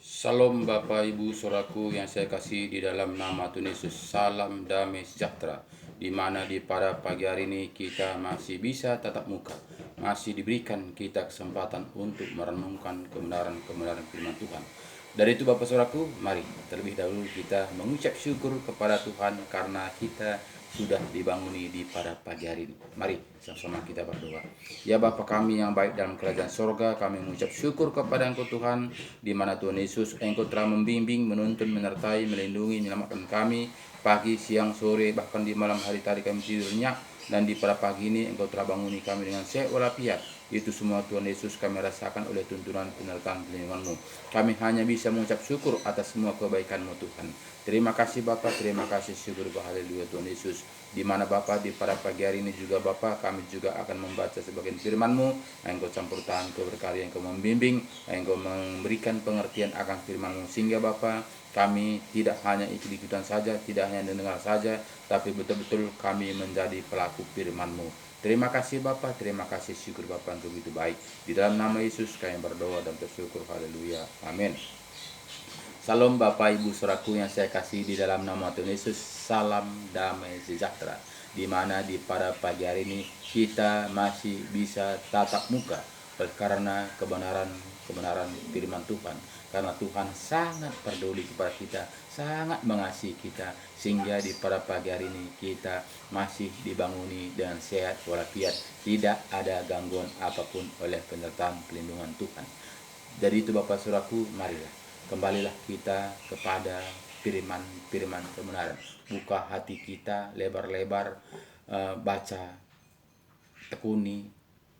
Salam Bapak Ibu Saudaraku yang saya kasih di dalam nama Tuhan Yesus. Salam damai sejahtera. Di mana di pada pagi hari ini kita masih bisa tatap muka. Masih diberikan kita kesempatan untuk merenungkan kebenaran-kebenaran firman Tuhan. Dari itu Bapak Saudaraku, mari terlebih dahulu kita mengucap syukur kepada Tuhan karena kita sudah dibanguni di pada pagi hari ini. Mari sama-sama kita berdoa. Ya Bapa kami yang baik dalam kerajaan sorga, kami mengucap syukur kepada Engkau Tuhan, di mana Tuhan Yesus Engkau telah membimbing, menuntun, menyertai, melindungi, menyelamatkan kami pagi, siang, sore, bahkan di malam hari tadi kami tidur nyenyak, dan di pada pagi ini Engkau telah banguni kami dengan sehat walafiat. Itu semua Tuhan Yesus kami rasakan oleh tuntunan penyertaan perlindungan-Mu. Kami hanya bisa mengucap syukur atas semua kebaikan-Mu Tuhan. Terima kasih Bapak, terima kasih, syukur haleluya Tuhan Yesus. Di mana Bapak di pada pagi hari ini juga Bapak kami juga akan membaca sebagian firman-Mu. Engkau campur tangan, Engkau berkarya, Engkau membimbing, Engkau memberikan pengertian akan firman-Mu, sehingga Bapak kami tidak hanya ikut-ikutan saja, tidak hanya mendengar saja, tapi betul-betul kami menjadi pelaku firman-Mu. Terima kasih Bapak, terima kasih, syukur Bapak untuk itu baik. Di dalam nama Yesus kami berdoa dan bersyukur, haleluya, amin. Salam Bapak Ibu Saudaraku yang saya kasih di dalam nama Tuhan Yesus. Salam damai sejahtera. Di mana di pada pagi hari ini kita masih bisa tatap muka karena kebenaran firman Tuhan. Karena Tuhan sangat peduli kepada kita, sangat mengasihi kita, sehingga di pada pagi hari ini kita masih dibanguni dengan sehat walafiat, tidak ada gangguan apapun oleh penyertaan pelindungan Tuhan. Dari itu Bapak Saudaraku, marilah kembalilah kita kepada firman kebenaran. Buka hati kita lebar-lebar, baca, tekuni,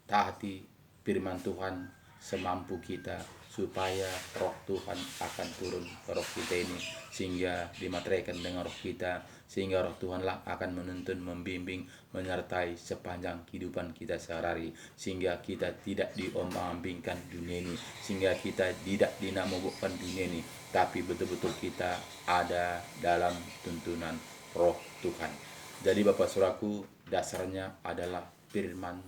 taati firman Tuhan semampu kita, supaya roh Tuhan akan turun ke roh kita ini, sehingga dimateraikan dengan roh kita, sehingga roh Tuhanlah akan menuntun, membimbing, menyertai sepanjang kehidupan kita sehari-hari, sehingga kita tidak diombang-ambingkan dunia ini, sehingga kita tidak dinamobokkan dunia ini, tapi betul-betul kita ada dalam tuntunan roh Tuhan. Jadi Bapak Saudaraku, dasarnya adalah firman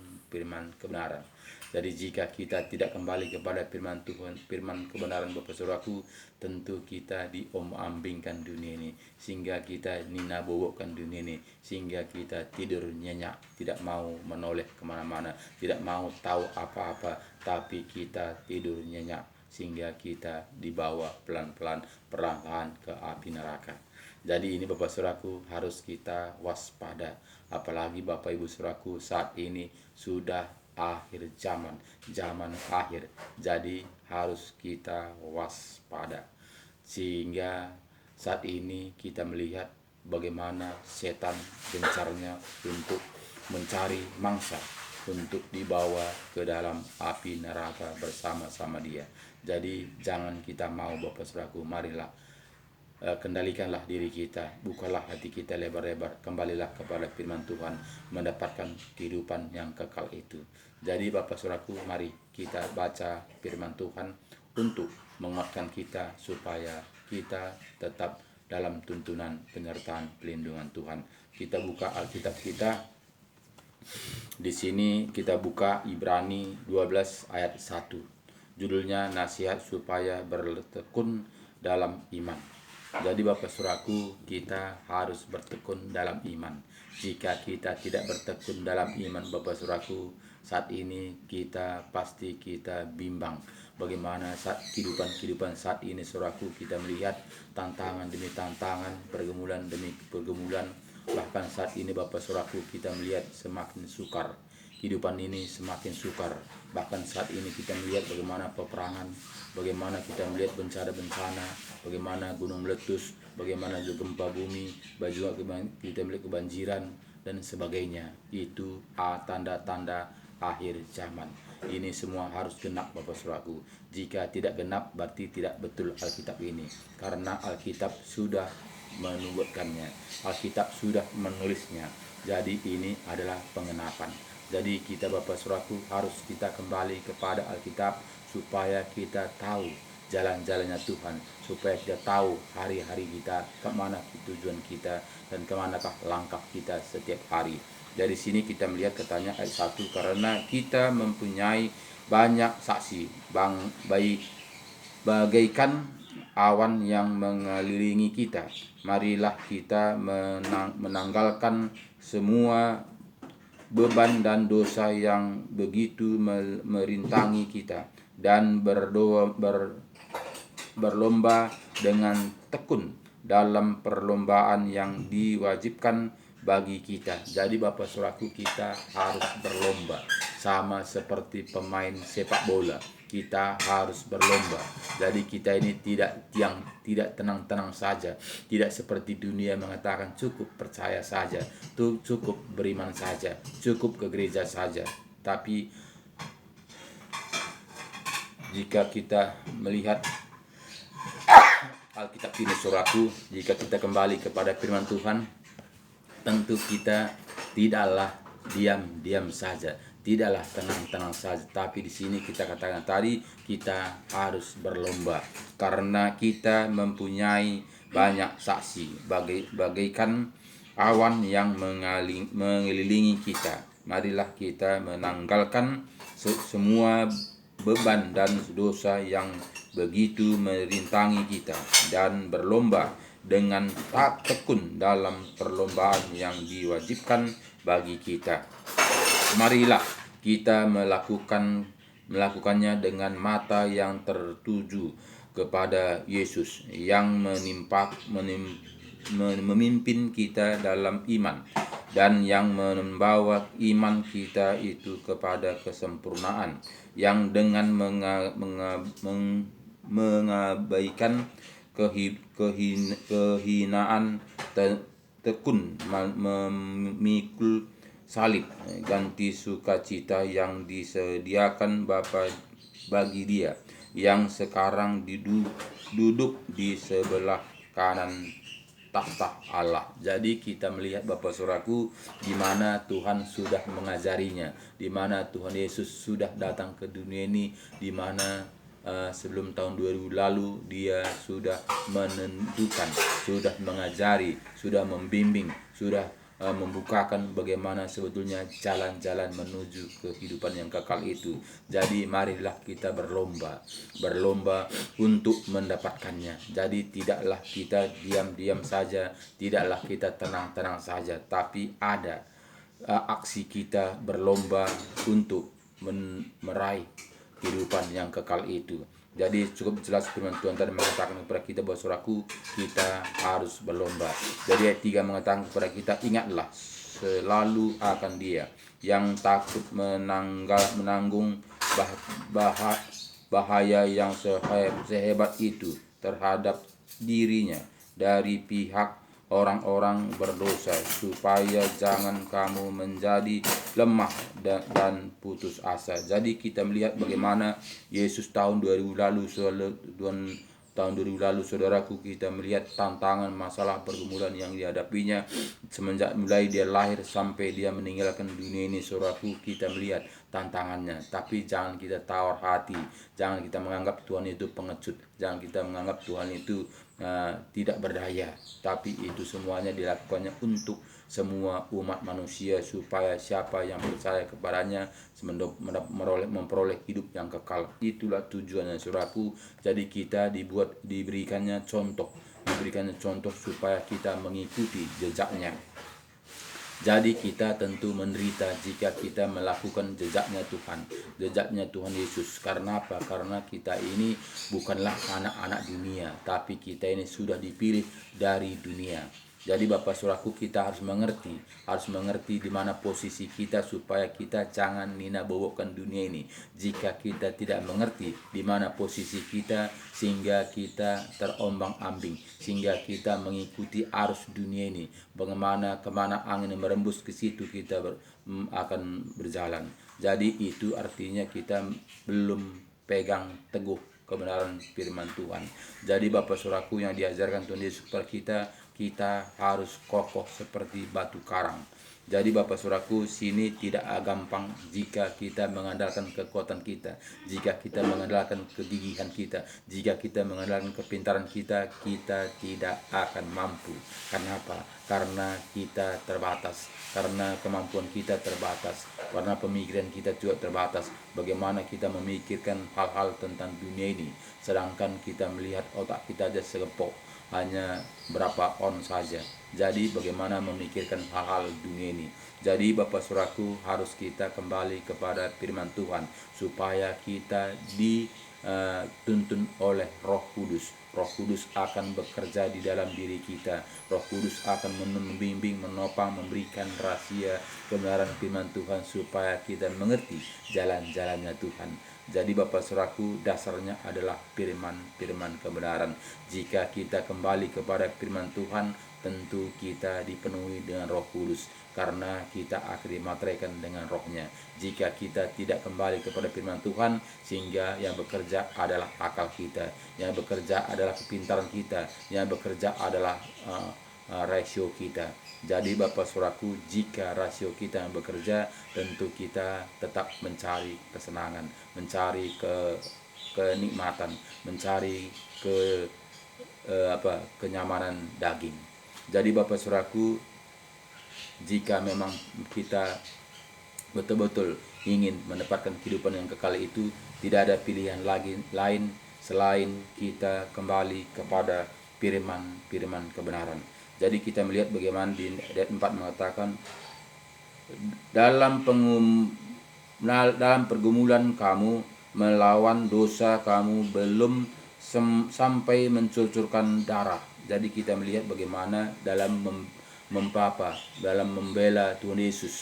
kebenaran. Jadi jika kita tidak kembali kepada firman Tuhan, firman kebenaran Bapak Saudaraku, tentu kita diombang-ambingkan dunia ini, sehingga kita ninabobokkan dunia ini, sehingga kita tidur nyenyak, tidak mau menoleh kemana-mana, tidak mau tahu apa-apa, tapi kita tidur nyenyak, sehingga kita dibawa pelan-pelan, perlahan ke api neraka. Jadi ini Bapak Saudaraku harus kita waspada. Apalagi Bapak Ibu Saudaraku, saat ini sudah akhir zaman akhir. Jadi harus kita waspada. Sehingga saat ini kita melihat bagaimana setan gencarnya untuk mencari mangsa, untuk dibawa ke dalam api neraka bersama-sama dia. Jadi jangan kita mau Bapak Saudaraku, marilah kendalikanlah diri kita, bukalah hati kita lebar-lebar, kembalilah kepada firman Tuhan, mendapatkan kehidupan yang kekal itu. Jadi Bapak Saudaraku, mari kita baca firman Tuhan untuk menguatkan kita, supaya kita tetap dalam tuntunan penyertaan pelindungan Tuhan. Kita buka Alkitab kita. Di sini kita buka Ibrani 12 ayat 1. Judulnya nasihat supaya bertekun dalam iman. Jadi Bapak Saudaraku, kita harus bertekun dalam iman. Jika kita tidak bertekun dalam iman Bapak Saudaraku, saat ini kita pasti kita bimbang. Bagaimana saat kehidupan saat ini Saudaraku, kita melihat tantangan demi tantangan, pergumulan demi pergumulan. Bahkan saat ini Bapak Saudaraku, kita melihat semakin sukar. Kehidupan ini semakin sukar. Bahkan saat ini kita melihat bagaimana peperangan, bagaimana kita melihat bencana-bencana, bagaimana gunung meletus, bagaimana juga gempa bumi, kita melihat kebanjiran dan sebagainya. Itu tanda-tanda akhir zaman. Ini semua harus genap Bapak Saudaraku. Jika tidak genap berarti tidak betul Alkitab ini. Karena Alkitab sudah menubuatkannya, Alkitab sudah menulisnya. Jadi ini adalah pengenapan. Jadi kita Bapak Saudaraku harus kita kembali kepada Alkitab, supaya kita tahu jalan-jalannya Tuhan, supaya kita tahu hari-hari kita, kemana tujuan kita, dan kemanakah langkah kita setiap hari. Dari sini kita melihat katanya ayat 1, karena kita mempunyai banyak saksi, bagaikan awan yang mengelilingi kita. Marilah kita menanggalkan semua beban dan dosa yang begitu merintangi kita, dan berlomba dengan tekun dalam perlombaan yang diwajibkan bagi kita. Jadi Bapak Saudaraku, kita harus berlomba sama seperti pemain sepak bola. Kita harus berlomba. Jadi kita ini tidak tenang-tenang saja, tidak seperti dunia mengatakan cukup percaya saja, cukup beriman saja, cukup ke gereja saja. Tapi jika kita melihat Alkitab ini, saudaraku, jika kita kembali kepada firman Tuhan, tentu kita tidaklah diam-diam saja, tidaklah tenang-tenang saja. Tapi di sini kita katakan tadi, kita harus berlomba karena kita mempunyai banyak saksi bagaikan awan yang mengelilingi kita. Marilah kita menanggalkan semua beban dan dosa yang begitu merintangi kita, dan berlomba dengan tak tekun dalam perlombaan yang diwajibkan bagi kita. Marilah kita melakukannya dengan mata yang tertuju kepada Yesus yang memimpin kita dalam iman, dan yang membawa iman kita itu kepada kesempurnaan, yang dengan mengabaikan kehinaan tekun memikul salib, ganti sukacita yang disediakan Bapa bagi Dia yang sekarang duduk di sebelah kanan tahta Allah. Jadi kita melihat Bapak Saudaraku, di mana Tuhan sudah mengajarinya, di mana Tuhan Yesus sudah datang ke dunia ini, di mana sebelum tahun 2000 lalu Dia sudah menentukan, sudah mengajari, sudah membimbing, sudah membukakan bagaimana sebetulnya jalan-jalan menuju kehidupan yang kekal itu. Jadi marilah kita berlomba untuk mendapatkannya. Jadi tidaklah kita diam-diam saja, tidaklah kita tenang-tenang saja, tapi ada aksi kita berlomba untuk meraih kehidupan yang kekal itu. Jadi cukup jelas firman Tuhan tadi mengatakan kepada kita bahwa saudaraku, kita harus berlomba. Jadi ayat 3 mengatakan kepada kita, ingatlah selalu akan Dia yang takut menanggung bahaya yang sehebat itu terhadap dirinya dari pihak orang-orang berdosa, supaya jangan kamu menjadi lemah dan putus asa. Jadi kita melihat bagaimana Yesus tahun 2000 lalu saudaraku, kita melihat tantangan, masalah, pergumulan yang dihadapinya semenjak mulai Dia lahir sampai Dia meninggalkan dunia ini. Saudaraku, kita melihat tantangannya, tapi jangan kita tawar hati, jangan kita menganggap Tuhan itu pengecut, jangan kita menganggap Tuhan itu tidak berdaya. Tapi itu semuanya dilakukannya untuk semua umat manusia, supaya siapa yang percaya kepadanya memperoleh hidup yang kekal. Itulah tujuannya saudaraku. Jadi kita diberikannya contoh supaya kita mengikuti jejaknya. Jadi kita tentu menderita jika kita melakukan jejaknya Tuhan Yesus. Karena apa? Karena kita ini bukanlah anak-anak dunia, tapi kita ini sudah dipilih dari dunia. Jadi Bapak Saudaraku, kita harus mengerti di mana posisi kita, supaya kita jangan nina-bobokan dunia ini. Jika kita tidak mengerti di mana posisi kita, sehingga kita terombang-ambing, sehingga kita mengikuti arus dunia ini, kemana angin merembus, ke situ kita akan berjalan. Jadi itu artinya kita belum pegang teguh kebenaran firman Tuhan. Jadi Bapak Saudaraku, yang diajarkan Tuhan Yesus kepada kita harus kokoh seperti batu karang. Jadi Bapak Saudaraku, sini tidak gampang jika kita mengandalkan kekuatan kita, jika kita mengandalkan kegigihan kita, jika kita mengandalkan kepintaran kita, kita tidak akan mampu. Karena apa? Karena kita terbatas, karena kemampuan kita terbatas, karena pemikiran kita juga terbatas. Bagaimana kita memikirkan hal-hal tentang dunia ini, sedangkan kita melihat otak kita aja segepok, hanya berapa on saja. Jadi bagaimana memikirkan hal-hal dunia ini. Jadi Bapak Saudaraku, harus kita kembali kepada firman Tuhan supaya kita dituntun oleh Roh Kudus. Roh Kudus akan bekerja di dalam diri kita. Roh Kudus akan membimbing, menopang, memberikan rahasia kebenaran firman Tuhan supaya kita mengerti jalan-jalannya Tuhan. Jadi Bapak Saudaraku, dasarnya adalah firman kebenaran. Jika kita kembali kepada firman Tuhan, tentu kita dipenuhi dengan Roh Kudus, karena kita akan dimateraikan dengan Rohnya. Jika kita tidak kembali kepada firman Tuhan, sehingga yang bekerja adalah akal kita, yang bekerja adalah kepintaran kita, yang bekerja adalah rasio kita. Jadi Bapak Saudaraku, jika rasio kita yang bekerja, tentu kita tetap mencari kesenangan, mencari kenikmatan, mencari kenyamanan daging. Jadi Bapak Saudaraku, jika memang kita betul-betul ingin mendapatkan kehidupan yang kekal itu, tidak ada pilihan lain selain kita kembali kepada firman kebenaran. Jadi kita melihat bagaimana di ayat 4 mengatakan, dalam pergumulan kamu melawan dosa kamu belum sampai mencucurkan darah. Jadi kita melihat bagaimana dalam dalam membela Tuhan Yesus,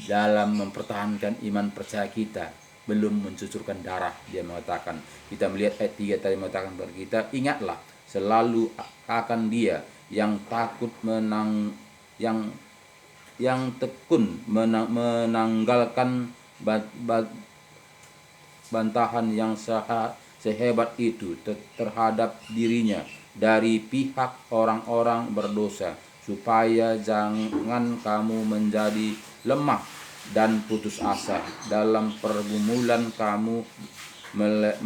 dalam mempertahankan iman percaya kita belum mencucurkan darah. Dia mengatakan, kita melihat ayat 3 tadi mengatakan kepada kita, ingatlah selalu akan Dia yang takut yang tekun menanggalkan bantahan yang sehebat itu terhadap dirinya dari pihak orang-orang berdosa, supaya jangan kamu menjadi lemah dan putus asa dalam pergumulan kamu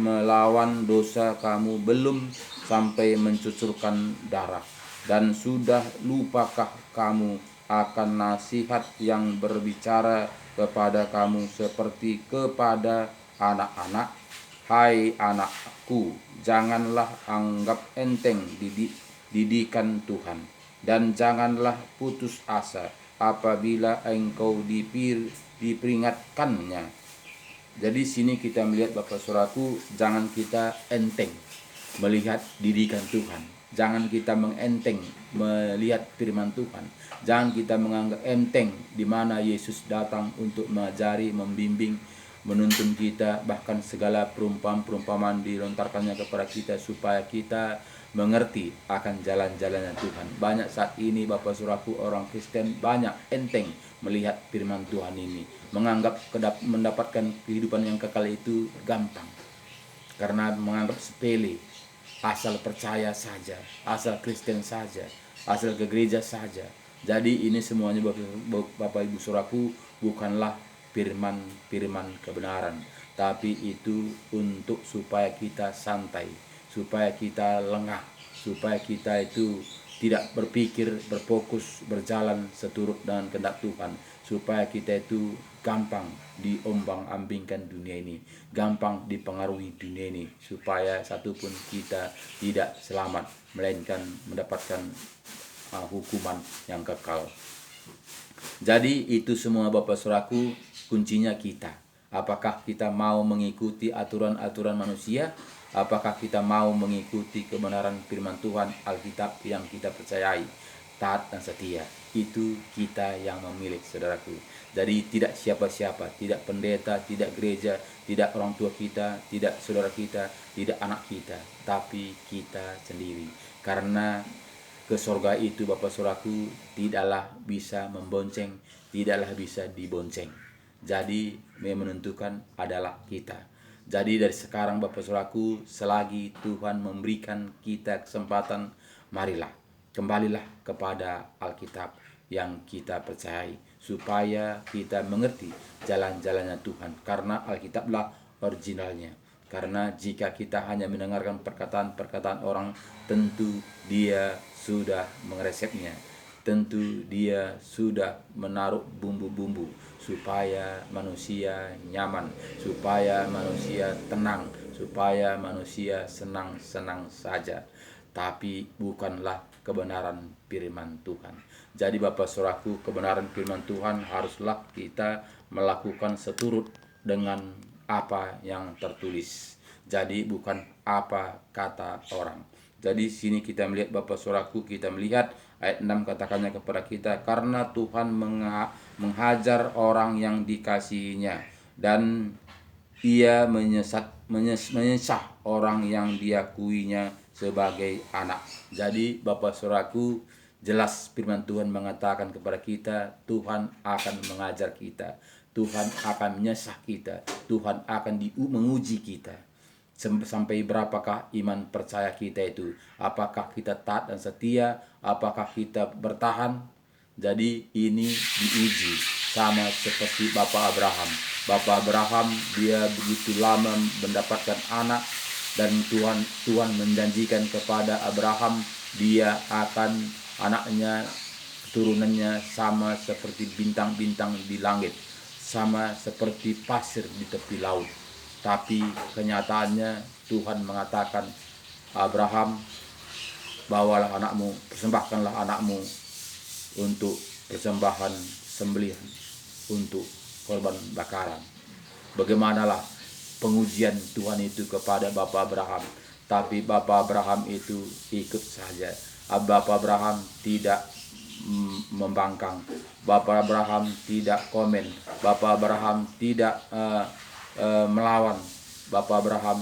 melawan dosa kamu belum sampai mencucurkan darah. Dan sudah lupakah kamu akan nasihat yang berbicara kepada kamu seperti kepada anak-anak? Hai anakku, janganlah anggap enteng didikan Tuhan, dan janganlah putus asa apabila engkau diperingatkannya. Jadi sini kita melihat Bapak Saudaraku, jangan kita enteng melihat didikan Tuhan. Jangan kita mengenteng melihat firman Tuhan. Jangan kita menganggap enteng di mana Yesus datang untuk mengajari, membimbing, menuntun kita, bahkan segala perumpamaan dilontarkannya kepada kita supaya kita mengerti akan jalan-jalannya Tuhan. Banyak saat ini Bapak Saudaraku, orang Kristen banyak enteng melihat firman Tuhan ini, menganggap mendapatkan kehidupan yang kekal itu gampang, karena menganggap sepele, asal percaya saja, asal Kristen saja, asal ke gereja saja. Jadi ini semuanya Bapak Ibu Saudaraku bukanlah firman kebenaran, tapi itu untuk supaya kita santai, supaya kita lengah, supaya kita itu tidak berpikir, berfokus, berjalan seturut dengan kehendak Tuhan, supaya kita itu gampang diombang-ambingkan dunia ini, gampang dipengaruhi dunia ini, supaya satupun kita tidak selamat, melainkan mendapatkan hukuman yang kekal. Jadi itu semua Bapak Saudaraku, kuncinya kita. Apakah kita mau mengikuti aturan-aturan manusia? Apakah kita mau mengikuti kebenaran firman Tuhan, Alkitab yang kita percayai, taat dan setia? Itu kita yang memilih, saudaraku. Jadi tidak siapa-siapa, tidak pendeta, tidak gereja, tidak orang tua kita, tidak saudara kita, tidak anak kita, tapi kita sendiri. Karena ke surga itu Bapak Saudaraku tidaklah bisa membonceng, tidaklah bisa dibonceng. Jadi yang menentukan adalah kita. Jadi dari sekarang Bapak Saudaraku, selagi Tuhan memberikan kita kesempatan, marilah kembalilah kepada Alkitab, yang kita percayai, supaya kita mengerti jalan-jalannya Tuhan, karena Alkitablah originalnya. Karena jika kita hanya mendengarkan perkataan-perkataan orang, tentu dia sudah mengeresepnya, tentu dia sudah menaruh bumbu-bumbu supaya manusia nyaman, supaya manusia tenang, supaya manusia senang-senang saja. Tapi bukanlah kebenaran firman Tuhan. Jadi Bapak Saudaraku, kebenaran firman Tuhan haruslah kita melakukan seturut dengan apa yang tertulis. Jadi bukan apa kata orang. Jadi sini kita melihat Bapak Saudaraku, kita melihat ayat 6 katakannya kepada kita, karena Tuhan menghajar orang yang dikasihinya, dan ia menyesah orang yang diakuinya sebagai anak. Jadi Bapak Saudaraku, jelas firman Tuhan mengatakan kepada kita, Tuhan akan mengajar kita, Tuhan akan menyesah kita, Tuhan akan menguji kita. Sampai berapakah iman percaya kita itu? Apakah kita taat dan setia? Apakah kita bertahan? Jadi ini diuji sama seperti Bapak Abraham. Bapak Abraham, dia begitu lama mendapatkan anak, dan Tuhan menjanjikan kepada Abraham dia akan anaknya, keturunannya sama seperti bintang-bintang di langit, sama seperti pasir di tepi laut. Tapi kenyataannya Tuhan mengatakan, Abraham, bawalah anakmu, persembahkanlah anakmu untuk persembahan sembelihan, untuk korban bakaran. Bagaimanalah pengujian Tuhan itu kepada Bapak Abraham, tapi Bapak Abraham itu ikut saja. Bapak Abraham tidak membangkang, Bapak Abraham tidak komen, Bapak Abraham tidak melawan. Bapak Abraham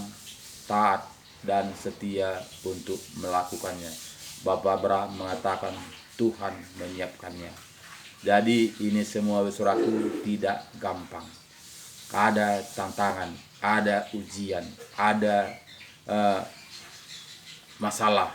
taat dan setia untuk melakukannya. Bapak Abraham mengatakan Tuhan menyiapkannya. Jadi ini semua saudaraku tidak gampang. Ada tantangan, ada ujian, ada masalah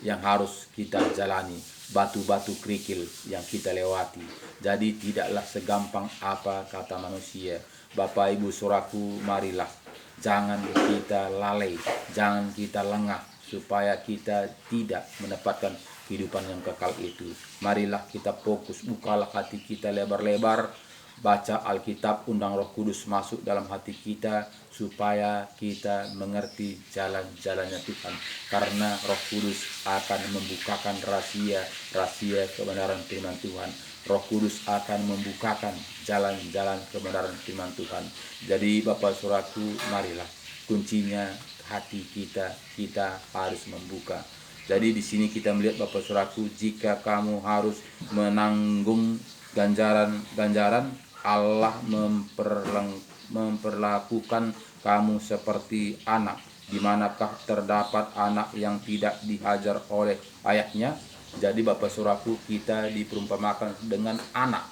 yang harus kita jalani, batu-batu kerikil yang kita lewati. Jadi tidaklah segampang apa kata manusia. Bapak Ibu saudaraku, marilah jangan kita lalai, jangan kita lengah, supaya kita tidak mendapatkan kehidupan yang kekal itu. Marilah kita fokus, bukalah hati kita lebar-lebar, baca Alkitab, undang Roh Kudus masuk dalam hati kita, supaya kita mengerti jalan-jalannya Tuhan. Karena Roh Kudus akan membukakan rahasia kebenaran firman Tuhan. Roh Kudus akan membukakan jalan-jalan kebenaran firman Tuhan. Jadi Bapak Saudaraku, marilah kuncinya hati kita harus membuka. Jadi di sini kita melihat Bapak Saudaraku, jika kamu harus menanggung ganjaran, Allah memperlakukan kamu seperti anak. Di manakah terdapat anak yang tidak dihajar oleh ayahnya? Jadi Bapak Saudaraku, kita diperumpamakan dengan anak,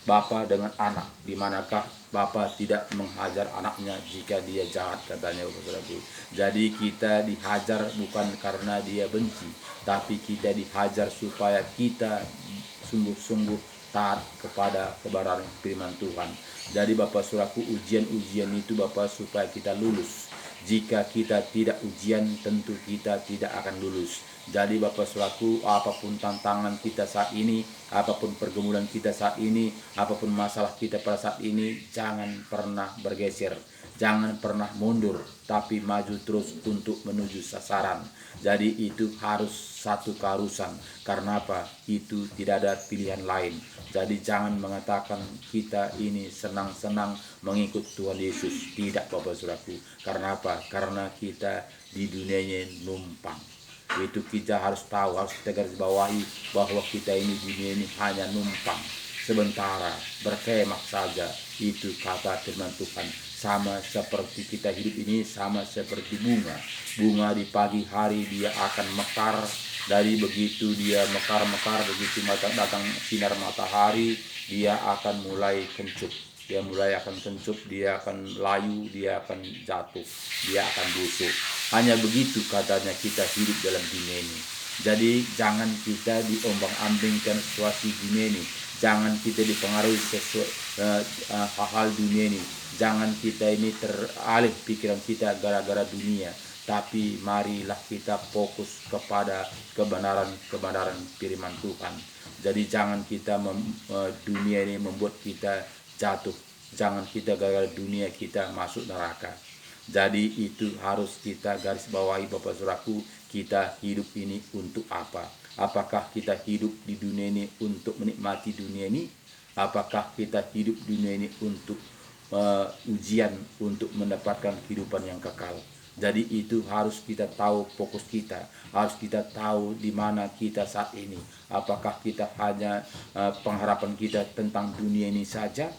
Bapak dengan anak. Di manakah Bapak tidak menghajar anaknya jika dia jahat, katanya Bapak Saudaraku. Jadi kita dihajar bukan karena dia benci, tapi kita dihajar supaya kita sungguh-sungguh taat kepada kebenaran firman Tuhan. Jadi Bapak Saudaraku, ujian-ujian itu Bapak supaya kita lulus. Jika kita tidak ujian, tentu kita tidak akan lulus. Jadi Bapak Saudaraku, apapun tantangan kita saat ini, apapun pergumulan kita saat ini, apapun masalah kita pada saat ini, jangan pernah bergeser, jangan pernah mundur, tapi maju terus untuk menuju sasaran. Jadi itu harus satu keharusan. Karena apa? Itu tidak ada pilihan lain. Jadi jangan mengatakan kita ini senang-senang mengikut Tuhan Yesus. Tidak Bapak Saudaraku. Karena apa? Karena kita di dunia ini numpang. Itu kita harus tahu, harus kita garis bawahi bahwa kita ini di dunia ini hanya numpang sementara, berkemah saja. Itu kata firman Tuhan. Sama seperti kita hidup ini, sama seperti bunga di pagi hari dia akan mekar. Dari begitu dia mekar-mekar, begitu datang sinar matahari, dia akan mulai kencup. Dia akan layu, dia akan jatuh, dia akan busuk. Hanya begitu katanya kita hidup dalam dunia ini. Jadi jangan kita diombang-ambingkan situasi dunia ini. Jangan kita dipengaruhi hal-hal dunia ini. Jangan kita ini teralih pikiran kita gara-gara dunia. Tapi marilah kita fokus kepada kebenaran firman Tuhan. Jadi jangan kita dunia ini membuat kita jatuh. Jangan kita gara-gara dunia kita masuk neraka. Jadi itu harus kita garis bawahi Bapak Saudaraku, kita hidup ini untuk apa? Apakah kita hidup di dunia ini untuk menikmati dunia ini? Apakah kita hidup di dunia ini untuk ujian, untuk mendapatkan kehidupan yang kekal? Jadi itu harus kita tahu fokus kita, harus kita tahu di mana kita saat ini. Apakah kita hanya pengharapan kita tentang dunia ini saja?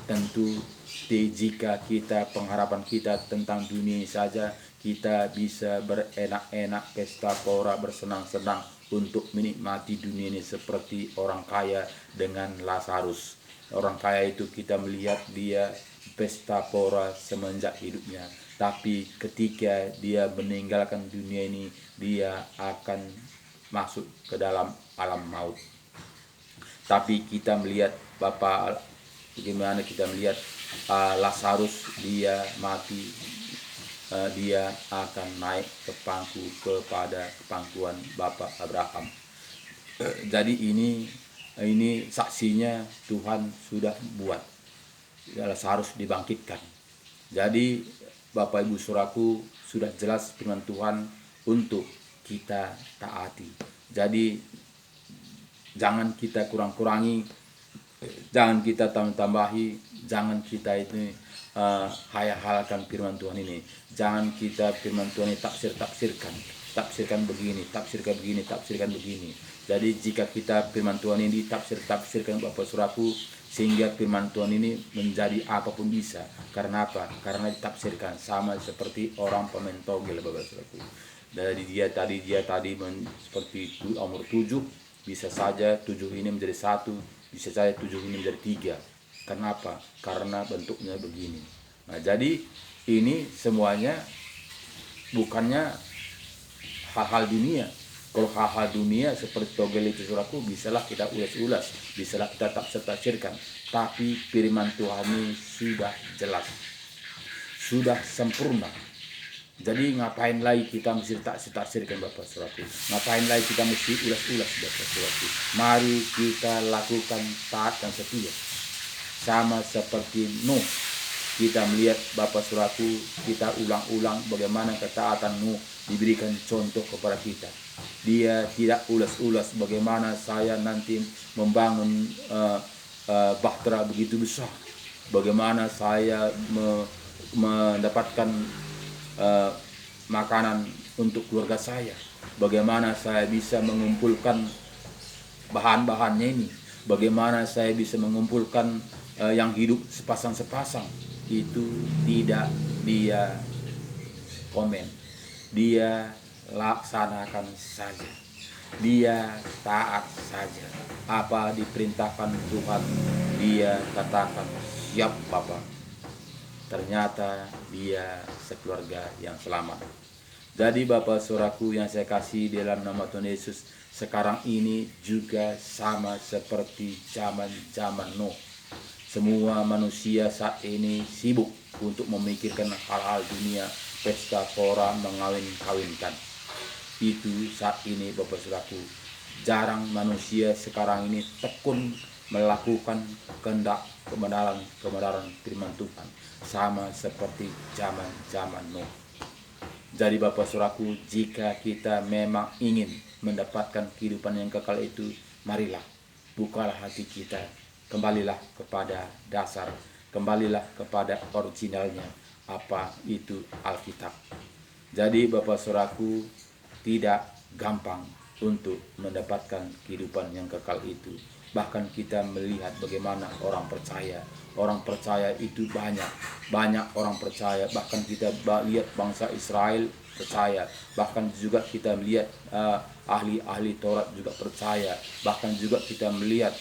Tentu jika kita pengharapan kita tentang dunia ini saja, kita bisa berenak-enak, pesta pora, bersenang-senang untuk menikmati dunia ini seperti orang kaya dengan Lazarus. Orang kaya itu kita melihat dia pesta pora semenjak hidupnya, tapi ketika dia meninggalkan dunia ini, dia akan masuk ke dalam alam maut. Tapi kita melihat bagaimana kita melihat Lazarus, dia mati, dia akan naik ke kepada pangkuan Bapak Abraham. Jadi ini saksinya Tuhan sudah buat, Lazarus dibangkitkan. Jadi Bapak Ibu Saudaraku, sudah jelas firman Tuhan untuk kita taati. Jadi jangan kita kurang-kurangi, jangan kita tambahi, jangan kita ini hayal-hayalkan firman Tuhan ini. Jangan kita firman Tuhan ini tafsirkan begini, tafsirkan begini. Jadi jika kita firman Tuhan ini tafsirkan Bapak Saudaraku, sehingga firman Tuhan ini menjadi apapun bisa. Karena apa? Karena ditafsirkan sama seperti orang pemain togel Bapak Saudaraku. Dari dia tadi seperti umur 7, bisa saja 7 ini menjadi 1, bisa saja 7 ini menjadi 3. Kenapa? Karena bentuknya begini. Nah, jadi ini semuanya bukannya hal-hal dunia. Kalau hal-hal dunia seperti togel itu Saudaraku, bisalah kita ulas-ulas, bisalah kita tafsirkan. Tapi firman Tuhan ini sudah jelas, sudah sempurna. Jadi ngapain lagi kita mesti tafsirkan Bapak Saudaraku? Ngapain lagi kita mesti ulas-ulas Bapak Saudaraku? Mari kita lakukan taat dan setia. Sama seperti Nuh, kita melihat Bapak Saudaraku, kita ulang-ulang bagaimana ketaatan Nuh diberikan contoh kepada kita. Dia tidak ulas-ulas bagaimana saya nanti membangun bahtera begitu besar, bagaimana saya mendapatkan makanan untuk keluarga saya, bagaimana saya bisa mengumpulkan bahan-bahannya ini, bagaimana saya bisa mengumpulkan yang hidup sepasang-sepasang. Itu tidak dia komen, dia laksanakan saja, dia taat saja. Apa diperintahkan Tuhan, dia katakan siap Bapak. Ternyata dia sekeluarga yang selamat. Jadi Bapak Saudaraku yang saya kasih dalam nama Tuhan Yesus, sekarang ini juga sama seperti zaman Nuh. Semua manusia saat ini sibuk untuk memikirkan hal-hal dunia, pesta pora, mengawin-kawinkan. Itu saat ini Bapak Saudaraku, jarang manusia sekarang ini tekun melakukan kehendak kebenaran firman Tuhan, sama seperti zaman Nuh. Jadi Bapak Saudaraku, jika kita memang ingin mendapatkan kehidupan yang kekal itu, marilah bukalah hati kita, kembalilah kepada dasar, kembalilah kepada originalnya, apa itu Alkitab. Jadi Bapak Saudaraku, tidak gampang untuk mendapatkan kehidupan yang kekal itu. Bahkan kita melihat bagaimana orang percaya itu banyak orang percaya. Bahkan kita lihat bangsa Israel percaya, bahkan juga kita melihat ahli-ahli Taurat juga percaya, bahkan juga kita melihat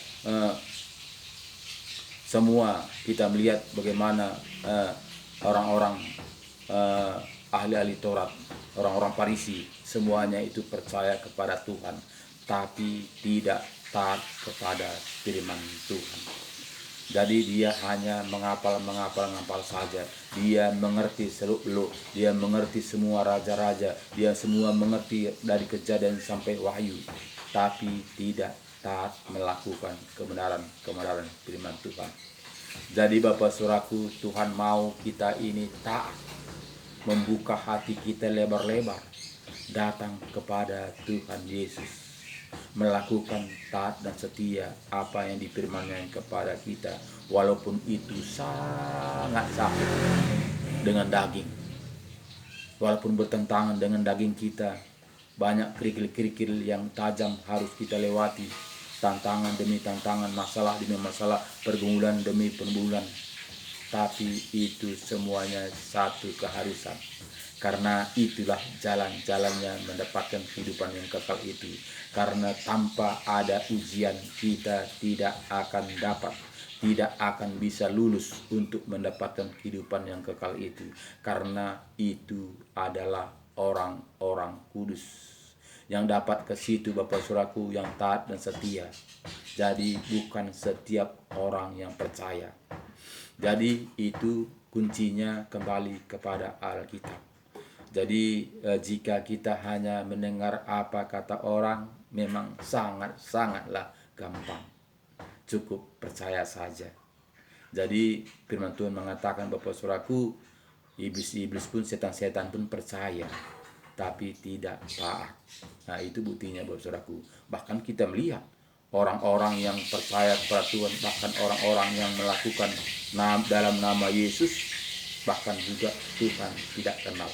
kita melihat bagaimana orang-orang ahli-ahli Taurat, orang-orang Farisi semuanya itu percaya kepada Tuhan, tapi tidak taat kepada firman Tuhan. Jadi dia hanya menghafal saja. Dia mengerti seluk-beluk, dia mengerti semua raja-raja, dia semua mengerti dari Kejadian sampai Wahyu, tapi tidak taat melakukan kebenaran firman Tuhan. Jadi Bapak Saudaraku, Tuhan mau kita ini taat, membuka hati kita lebar-lebar, datang kepada Tuhan Yesus, melakukan taat dan setia apa yang difirmankan kepada kita, walaupun itu sangat sakit dengan daging, walaupun bertentangan dengan daging kita. Banyak kerikil-kerikil yang tajam harus kita lewati, tantangan demi tantangan, masalah demi masalah, pergumulan demi pergumulan, tapi itu semuanya satu keharusan. Karena itulah jalan-jalannya mendapatkan kehidupan yang kekal itu. Karena tanpa ada ujian kita tidak akan bisa lulus untuk mendapatkan kehidupan yang kekal itu. Karena itu adalah orang-orang kudus yang dapat ke situ, Bapak Saudaraku, yang taat dan setia. Jadi bukan setiap orang yang percaya. Jadi itu kuncinya kembali kepada Alkitab. Jadi jika kita hanya mendengar apa kata orang, memang sangatlah gampang. Cukup percaya saja. Jadi firman Tuhan mengatakan, Bapak Saudaraku, iblis-iblis pun, setan-setan pun percaya, tapi tidak taat. Nah itu buktinya, Bapak Saudaraku. Bahkan kita melihat orang-orang yang percaya kepada Tuhan, bahkan orang-orang yang melakukan dalam nama Yesus, bahkan juga Tuhan tidak kenal.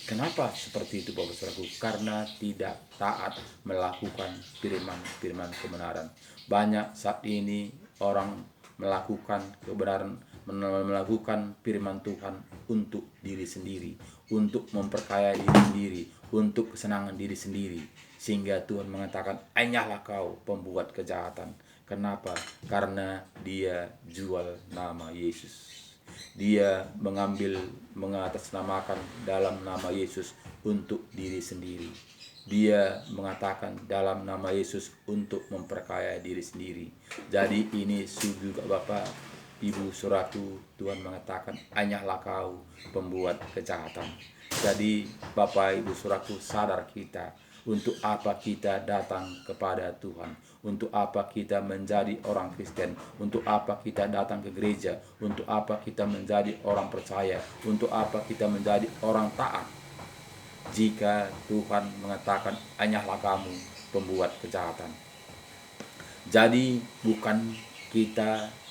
Kenapa seperti itu, Bapak Saudaraku? Karena tidak taat melakukan firman kebenaran. Banyak saat ini orang melakukan kebenaran, melakukan firman Tuhan untuk diri sendiri, untuk memperkaya diri sendiri, untuk kesenangan diri sendiri. Sehingga Tuhan mengatakan, "Enyahlah kau pembuat kejahatan." Kenapa? Karena dia jual nama Yesus. Dia mengatasnamakan dalam nama Yesus untuk diri sendiri. Dia mengatakan dalam nama Yesus untuk memperkaya diri sendiri. Jadi ini sungguh Bapak, Ibu Saudaraku, Tuhan mengatakan, "Enyahlah kau pembuat kejahatan." Jadi Bapak, Ibu Saudaraku, sadar kita untuk apa kita datang kepada Tuhan, untuk apa kita menjadi orang Kristen, untuk apa kita datang ke gereja, untuk apa kita menjadi orang percaya, untuk apa kita menjadi orang taat. Jika Tuhan mengatakan, "Enyahlah kamu pembuat kejahatan." Jadi bukan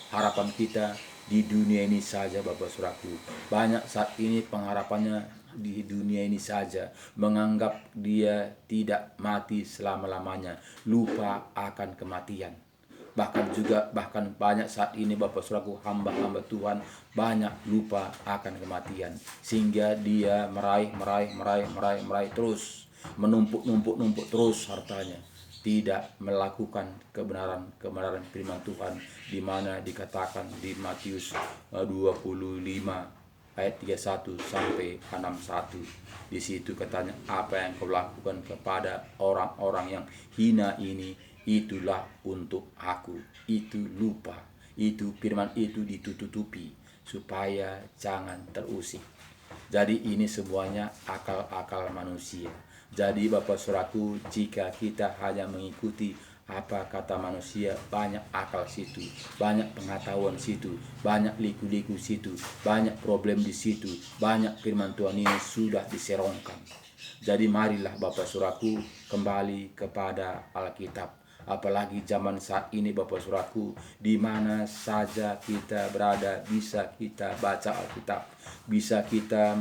harapan kita di dunia ini saja, Bapak Saudaraku. Banyak saat ini pengharapannya di dunia ini saja, menganggap dia tidak mati selama-lamanya, lupa akan kematian. Bahkan banyak saat ini, Bapak Saudaraku, hamba-hamba Tuhan banyak lupa akan kematian, sehingga dia meraih terus, menumpuk terus hartanya, tidak melakukan kebenaran firman Tuhan, di mana dikatakan di Matius 25 ayat 31 sampai 61. Di situ katanya, "Apa yang kau lakukan kepada orang-orang yang hina ini, itulah untuk aku." Itu lupa, itu firman itu ditutupi supaya jangan terusik. Jadi ini semuanya akal-akal manusia. Jadi Bapak Saudaraku, jika kita hanya mengikuti apa kata manusia, banyak akal situ, banyak pengetahuan situ, banyak liku-liku situ, banyak problem di situ, banyak firman Tuhan ini sudah diserongkan. Jadi marilah Bapak Saudaraku kembali kepada Alkitab. Apalagi zaman saat ini, Bapak Saudaraku, di mana saja kita berada bisa kita baca Alkitab, bisa kita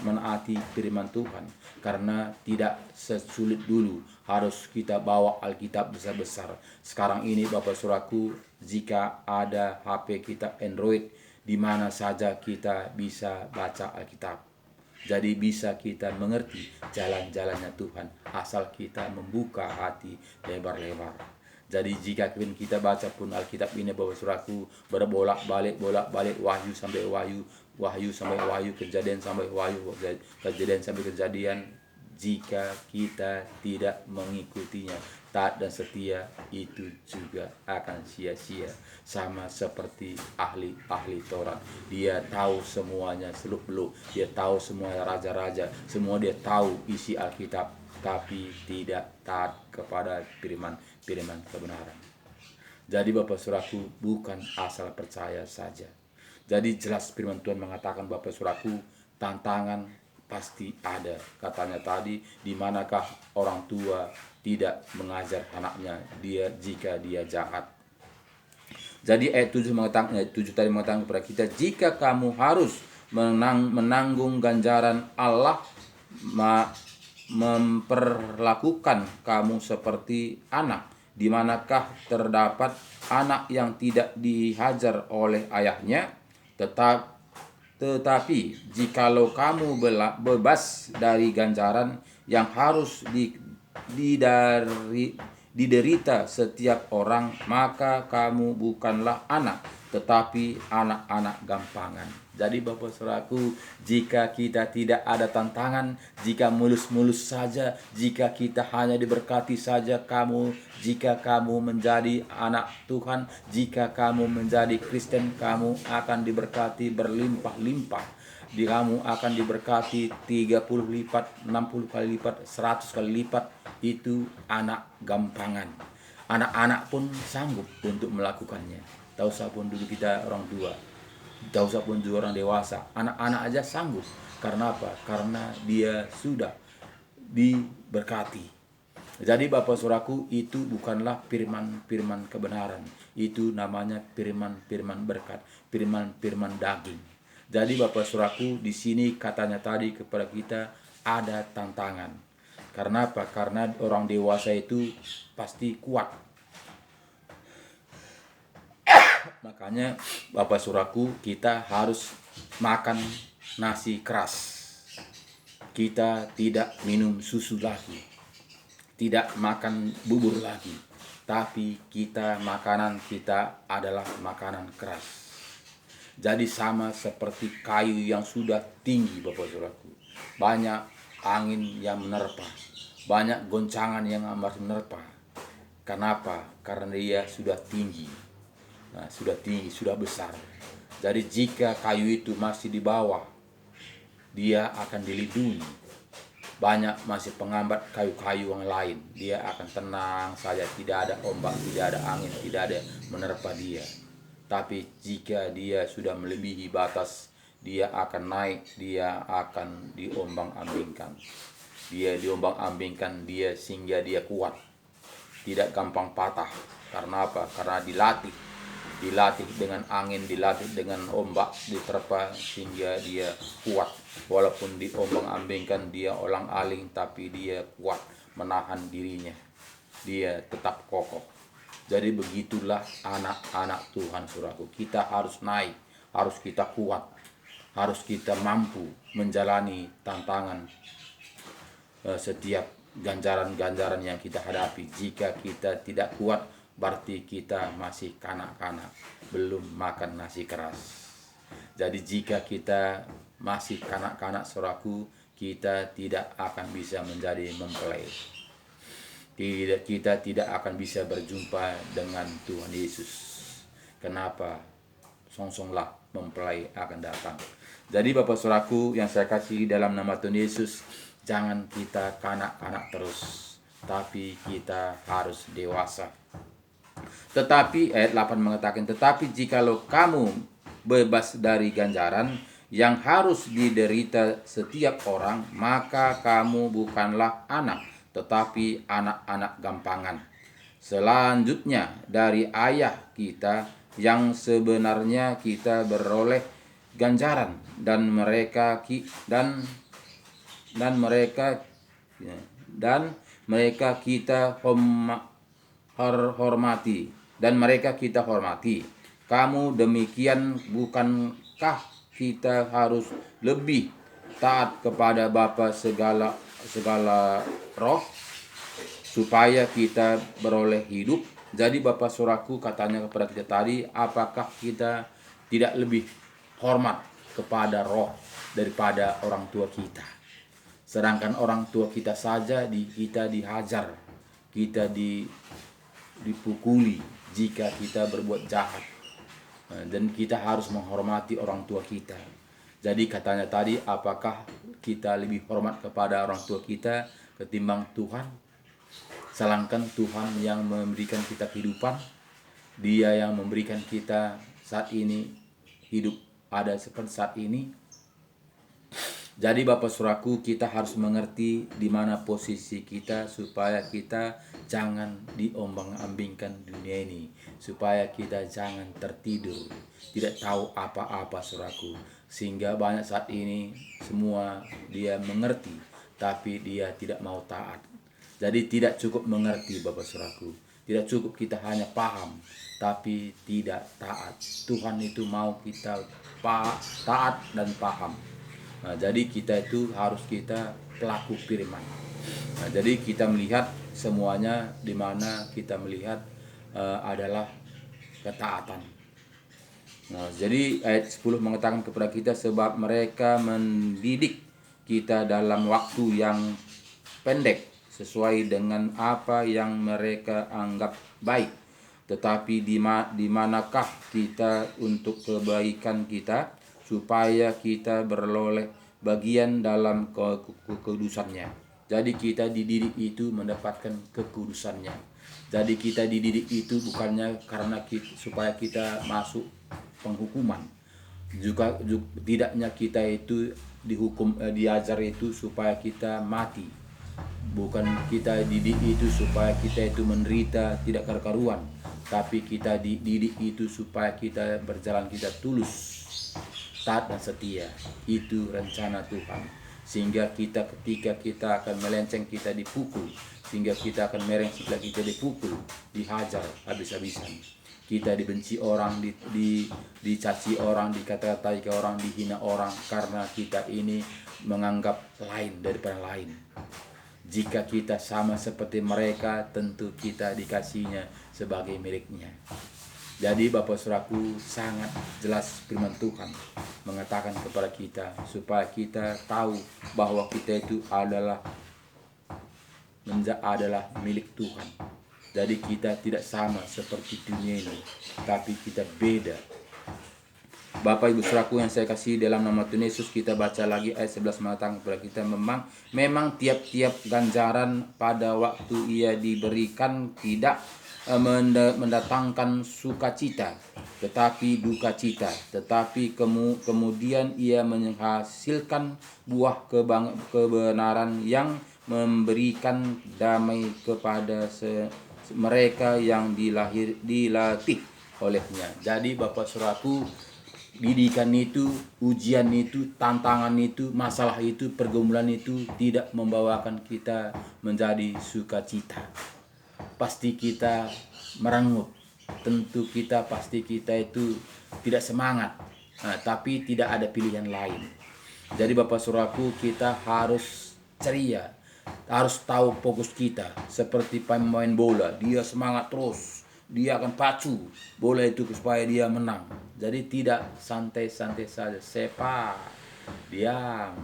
menaati firman Tuhan. Karena tidak sesulit dulu harus kita bawa Alkitab besar-besar. Sekarang ini, Bapak Saudaraku, jika ada HP kita Android, di mana saja kita bisa baca Alkitab. Jadi bisa kita mengerti jalan-jalannya Tuhan, asal kita membuka hati lebar-lebar. Jadi jika kita baca pun Alkitab ini, Bapak Saudaraku, bolak-balik Wahyu sampai Wahyu, Kejadian sampai Wahyu, Kejadian sampai Kejadian. jika kita tidak mengikutinya, taat dan setia, itu juga akan sia-sia. Sama seperti ahli Taurat, dia tahu semuanya seluk-beluk, dia tahu semua raja-raja, semua dia tahu isi Alkitab, tapi tidak taat kepada firman kebenaran. Jadi Bapak Saudaraku, bukan asal percaya saja. Jadi jelas firman Tuhan mengatakan, Bapak Saudaraku, tantangan pasti ada. Katanya tadi, di manakah orang tua tidak mengajar anaknya jika dia jahat. Jadi ayat 7 tadi mengatakan kepada kita, jika kamu harus menanggung ganjaran, Allah memperlakukan kamu seperti anak. Di manakah terdapat anak yang tidak dihajar oleh ayahnya? Tetapi jikalau kamu bebas dari ganjaran yang harus diderita setiap orang, maka kamu bukanlah anak, tetapi anak-anak gampangan. Jadi Bapak Saudaraku, jika kita tidak ada tantangan, jika mulus-mulus saja, jika kita hanya diberkati saja jika kamu menjadi anak Tuhan, jika kamu menjadi Kristen, kamu akan diberkati berlimpah-limpah. Kamu akan diberkati 30 lipat, 60 kali lipat, 100 kali lipat. Itu anak gampangan. Anak-anak pun sanggup untuk melakukannya. Tak usah pun dulu kita orang tua, tak usah pun juga orang dewasa, anak-anak aja sanggup. Karena apa? Karena dia sudah diberkati. Jadi Bapak Saudaraku, itu bukanlah firman kebenaran. Itu namanya firman berkat, firman daging. Jadi Bapak Saudaraku, di sini katanya tadi kepada kita ada tantangan. Karena apa? Karena orang dewasa itu pasti kuat. Makanya Bapak Saudaraku, kita harus makan nasi keras. Kita tidak minum susu lagi, tidak makan bubur lagi, tapi makanan kita adalah makanan keras. Jadi sama seperti kayu yang sudah tinggi Bapak Saudaraku, banyak angin yang menerpa, banyak goncangan yang menerpa. Kenapa? Karena dia sudah tinggi. Nah, sudah tinggi, sudah besar. Jadi jika kayu itu masih di bawah, dia akan dilindungi. Banyak masih pengambat kayu-kayu yang lain, dia akan tenang saja, tidak ada ombak, tidak ada angin, tidak ada menerpa dia. Tapi jika dia sudah melebihi batas, dia akan naik, dia akan diombang-ambingkan. Dia diombang-ambingkan sehingga dia kuat, tidak gampang patah. Karena apa? Karena dilatih dengan angin, dilatih dengan ombak, diterpa sehingga dia kuat. Walaupun diombang-ambingkan, dia olang-aling, tapi dia kuat menahan dirinya. Dia tetap kokoh. Jadi begitulah anak-anak Tuhan Saudaraku. Kita harus naik, harus kita kuat, harus kita mampu menjalani tantangan setiap ganjaran-ganjaran yang kita hadapi. Jika kita tidak kuat, berarti kita masih kanak-kanak, belum makan nasi keras. Jadi jika kita masih kanak-kanak Saudaraku, kita tidak akan bisa menjadi mempelai. Kita tidak akan bisa berjumpa dengan Tuhan Yesus. Kenapa? Songsonglah mempelai akan datang. Jadi Bapak Saudaraku yang saya kasih dalam nama Tuhan Yesus, jangan kita kanak-kanak terus, tapi kita harus dewasa. Tetapi ayat 8 mengatakan, tetapi jikalau kamu bebas dari ganjaran yang harus diderita setiap orang, maka kamu bukanlah anak, tetapi anak-anak gampangan. Selanjutnya dari ayah kita yang sebenarnya kita beroleh ganjaran, dan mereka kita hormati, dan mereka kita hormati. Kamu demikian, bukankah kita harus lebih taat kepada Bapa segala roh, supaya kita beroleh hidup? Jadi Bapak Saudaraku, katanya kepada kita tadi, apakah kita tidak lebih hormat kepada roh daripada orang tua kita? Sedangkan orang tua kita saja kita dihajar, kita dipukuli jika kita berbuat jahat. Dan kita harus menghormati orang tua kita. Jadi katanya tadi, apakah kita lebih hormat kepada orang tua kita ketimbang Tuhan? Sedangkan Tuhan yang memberikan kita kehidupan, Dia yang memberikan kita saat ini hidup ada seperti saat ini. Jadi Bapak Saudaraku, kita harus mengerti di mana posisi kita supaya kita jangan diombang-ambingkan dunia ini, supaya kita jangan tertidur, tidak tahu apa-apa Saudaraku. Sehingga banyak saat ini semua dia mengerti, tapi dia tidak mau taat. Jadi tidak cukup mengerti Bapak Saudaraku, tidak cukup kita hanya paham, tapi tidak taat. Tuhan itu mau kita taat dan paham. Nah, jadi kita itu harus kita pelaku firman. Nah, jadi kita melihat semuanya di mana kita melihat adalah ketaatan. Nah, jadi ayat 10 mengatakan kepada kita, sebab mereka mendidik kita dalam waktu yang pendek sesuai dengan apa yang mereka anggap baik. Tetapi di manakah kita untuk kebaikan kita, supaya kita beroleh bagian dalam kekudusannya. Jadi kita dididik itu mendapatkan kekudusannya. Jadi kita dididik itu bukannya karena supaya kita masuk penghukuman. Juga tidaknya kita itu diajar itu supaya kita mati. Bukan kita dididik itu supaya kita itu menderita tidak karu-karuan, tapi kita dididik itu supaya kita berjalan kita tulus, taat dan setia. Itu rencana Tuhan. Sehingga ketika kita akan melenceng, kita dipukul. Sehingga kita akan mereng setelah kita dipukul, dihajar habis-habisan. Kita dibenci orang, dicaci orang, dikata-katai ke orang, dihina orang, karena kita ini menganggap lain daripada lain. Jika kita sama seperti mereka, tentu kita dikasihnya sebagai miliknya. Jadi Bapak Saudaraku, sangat jelas firman Tuhan mengatakan kepada kita supaya kita tahu bahwa kita itu adalah milik Tuhan. Jadi kita tidak sama seperti dunia ini, tapi kita beda. Bapak Ibu Saudaraku yang saya kasih dalam nama Tuhan Yesus, kita baca lagi ayat 11 mengatakan kepada kita, memang tiap-tiap ganjaran pada waktu ia diberikan tidak mendatangkan sukacita, tetapi duka cita. Tetapi kemudian ia menghasilkan buah kebenaran yang memberikan damai kepada mereka yang dilatih olehnya. Jadi Bapak Saudaraku, didikan itu, ujian itu, tantangan itu, masalah itu, pergumulan itu tidak membawakan kita menjadi sukacita. Pasti kita merengut, tentu pasti kita itu tidak semangat. Nah, tapi tidak ada pilihan lain. Jadi Bapak Saudaraku, kita harus ceria, harus tahu fokus kita. Seperti pemain bola, dia semangat terus, dia akan pacu bola itu supaya dia menang. Jadi tidak santai-santai saja, sepak, diam,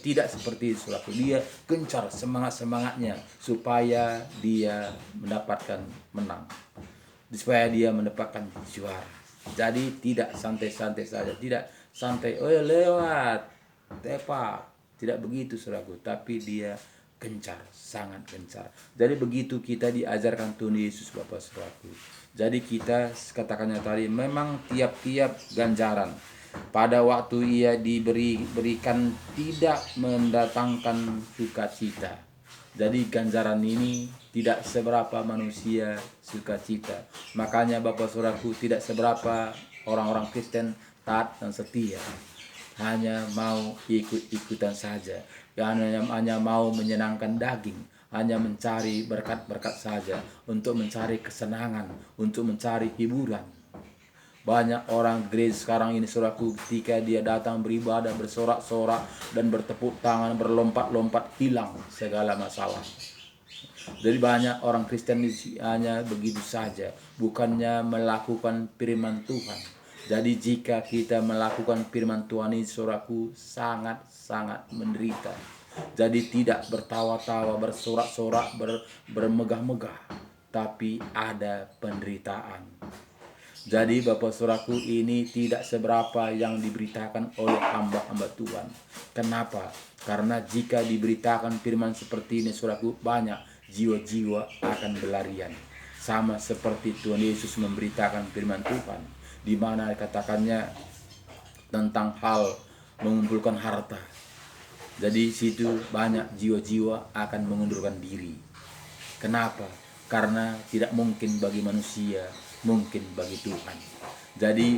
tidak seperti itu Saudaraku. Dia gencar semangatnya supaya dia mendapatkan menang, supaya dia mendapatkan juara. Jadi tidak santai-santai saja, tidak santai, oh lewat, tepak, tidak begitu Saudaraku, tapi dia gencar, sangat gencar. Jadi begitu kita diajarkan Tuhan Yesus Bapak Saudaraku. Jadi kita katakannya tadi, memang tiap-tiap ganjaran pada waktu ia diberikan tidak mendatangkan sukacita. Jadi ganjaran ini tidak seberapa manusia sukacita. Makanya Bapak Saudaraku, tidak seberapa orang-orang Kristen taat dan setia. Hanya mau ikut-ikutan saja. Hanya mau menyenangkan daging, hanya mencari berkat-berkat saja, untuk mencari kesenangan, untuk mencari hiburan. Banyak orang gereja sekarang ini Saudaraku, ketika dia datang beribadah, bersorak-sorak dan bertepuk tangan, berlompat-lompat, hilang segala masalah. Jadi banyak orang Kristen hanya begitu saja, bukannya melakukan firman Tuhan, Jadi jika kita melakukan firman Tuhan ini, saudaraku, sangat-sangat menderita. Jadi tidak bertawa-tawa, bersorak-sorak, bermegah-megah, tapi ada penderitaan. Jadi Bapak Saudaraku, ini tidak seberapa yang diberitakan oleh hamba-hamba Tuhan. Kenapa? Karena jika diberitakan firman seperti ini, Saudaraku, banyak jiwa-jiwa akan berlarian. Sama seperti Tuhan Yesus memberitakan firman Tuhan, di mana dikatakannya tentang hal mengumpulkan harta. Jadi situ banyak jiwa-jiwa akan mengundurkan diri. Kenapa? Karena tidak mungkin bagi manusia, mungkin bagi Tuhan. Jadi